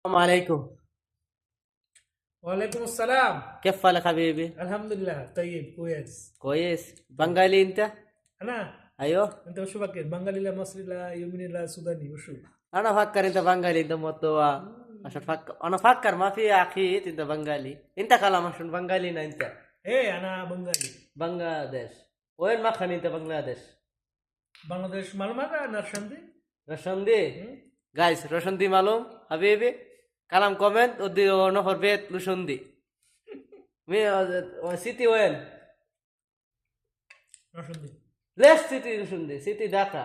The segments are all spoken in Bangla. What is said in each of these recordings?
السلام عليكم. وعليكم السلام. كيف حالك حبيبي؟ الحمد لله طيب كويس. كويس. بنغالي انت؟ انا ايوه. انت وشو فكر بنغالي لا مصري لا يمني لا سوداني وشو؟ انا افكر انت بنغالي انت متوا عشان فكر انا افكر ما في اكيد انت بنغالي انت كلام عشان بنغالي انت ايه انا بنغالي. بنغلاديش. وين مخن انت بنغلاديش؟ বাংলাদেশ মালুম আছে নরসিংদী। رشندي جايز رشندي معلوم حبيبي كلام كومنت ودي نفر بيت لشندي مي سيتي وين؟ নরসিংদী। ليش سيتي لشندي؟ سيتي داكا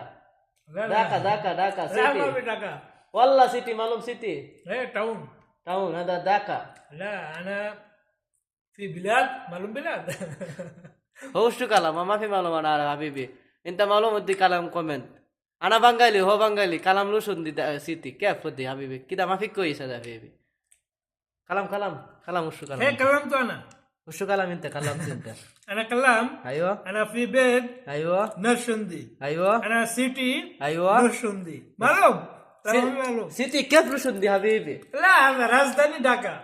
لا داكا داكا داكا لا سيتي ما في ঢাকা। والله سيتي معلوم سيتي ايه تاون. تاون هذا داكا لا انا في بلاد معلوم بلاد. هو شو كلام ما في معلومة أنا حبيبي أنت معلوم ودي كلام كومنت أنا بنغالي هو بنغالي كلام لوشون دي سيتي كيف ودي حبيبي كده ما في كويس هذا حبيبي كلام وشو ايه كلام كلمت انا. وشو كلام أنت كلمت أنت انا كلام. أيوة انا في بيت أيوة نرسندي. أيوة انا سيتي أيوة نرسندي معلوم. معلوم. سيتي كيف لوشون دي حبيبي لا هذا راجداني ঢাকা.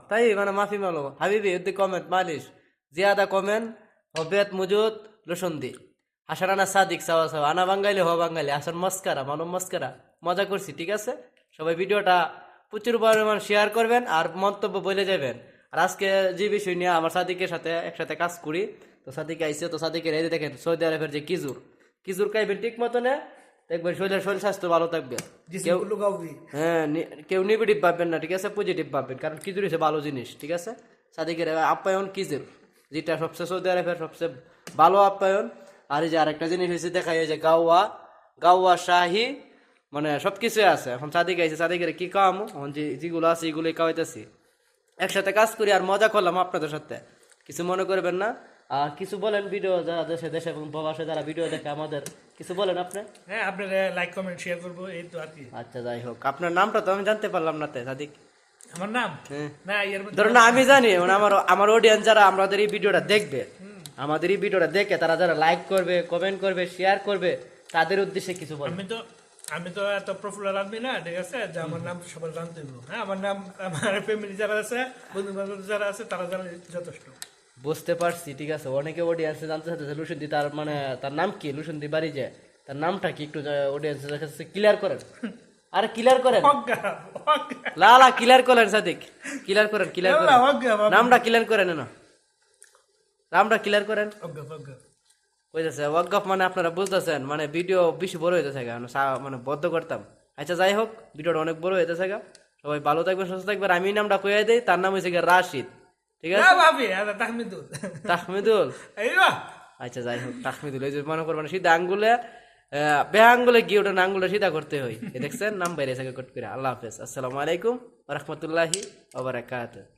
طيب أنا ما في معلومة حبيبي ودي كومنت معلش زيادة كومنت هو بيت موجود لوشون دي عشان أنا صادق سوا سوا أنا বাঙালি هو বাঙালি عشان মস্করা মালুম মস্করা মজা করছি ঠিক আছে সবাই ভিডিওটা প্রচুর পরিমাণ শেয়ার করবেন আর মন্তব্য বলে যাবেন আর আজকে যে বিষয় নিয়ে আমার সাদিকের সাথে একসাথে কাজ করি তো সাদিক আইছে তো সাদিকের এই যে দেখেন সৌদি আরবের যে কিজুর খাইবেন ঠিক মতো না দেখবেন শরীর স্বাস্থ্য ভালো থাকবে কেউ হ্যাঁ কেউ নেগেটিভ ভাববেন না ঠিক আছে পজিটিভ ভাববেন কারণ কিজুর হচ্ছে ভালো জিনিস ঠিক আছে সাদিকের আপ্যায়ন কিজুর যেটা সবচেয়ে সৌদি আরবের সবচেয়ে ভালো আপ্যায়ন আর এই যে আরেকটা জিনিস হয়েছে দেখা যায় যে গাওয়া শাহি মানে সবকিছু আছে এখন সাদিক আইছে সাদিকের কি কাম এখন যেগুলো আছে এগুলোই খাওয়াইতেছি একসাথে কাজ করি আর মজা করলাম আপনাদের সাথে কিছু মনে করবেন না আর কিছু বলেন ভিডিও যারা দেশে এবং প্রবাসে যারা ভিডিও দেখে আমাদের কিছু বলেন আপনি হ্যাঁ আপনারা লাইক কমেন্ট শেয়ার করবো এই তো আর কি আচ্ছা যাই হোক আপনার নামটা তো আমি জানতে পারলাম না সাদিক আমার নাম না এর মধ্যে ধরুন না আমি জানি আমার অডিয়েন্স যারা আমাদের এই ভিডিওটা দেখবে আমাদের এই ভিডিওটা দেখে তারা যারা লাইক করবে কমেন্ট করবে শেয়ার করবে তাদের উদ্দেশ্যে কিছু বলবেন আমি তো এত পপুলার আদমি না ঠিক আছে যে আমার নাম সবাই জানতে হবে হ্যাঁ আমার নাম আমার ফ্যামিলি যারা আছে বন্ধু বান্ধব যারা আছে তারা জানে যথেষ্ট বুঝতে পারছি ঠিক আছে অনেকে অডিয়েন্সে জানতে চাইতেছে লুসুন্দি তার মানে তার নাম কি লুসুন্দি বাড়ি যে তার নামটা কি একটু অডিয়েন্সের কাছে ক্লিয়ার করেন আরে ক্লিয়ার করেন লা ক্লিয়ার করেন সাদিক ক্লিয়ার করেন নামটা ক্লিয়ার করেন না নামটা ক্লিয়ার করেন বুঝতেছে ওয়াকফ মানে আপনারা বুঝতেছেন মানে ভিডিও বেশি বড় হইতেছে মানে বদ্ধ করতাম আচ্ছা যাই হোক ভিডিওটা অনেক বড় হইতেছে সবাই ভালো থাকবেন সুস্থ থাকবেন আমি নামটা কইয়া দেই তার নাম হয়েছে রাশিদ ঠিক আছে তাহমিদুল আচ্ছা যাই হোক তাহমিদুল এই যে মনে করবেন সিধা আঙ্গুলে বেহাঙ্গুলে গিয়ে ওটা আঙ্গুলে সিধা করতে হয় দেখছেন নাম বাইরে কট করে আল্লাহ হাফেজ আসসালামু আলাইকুম ওয়া রাহমাতুল্লাহি ওয়া বারাকাতুহু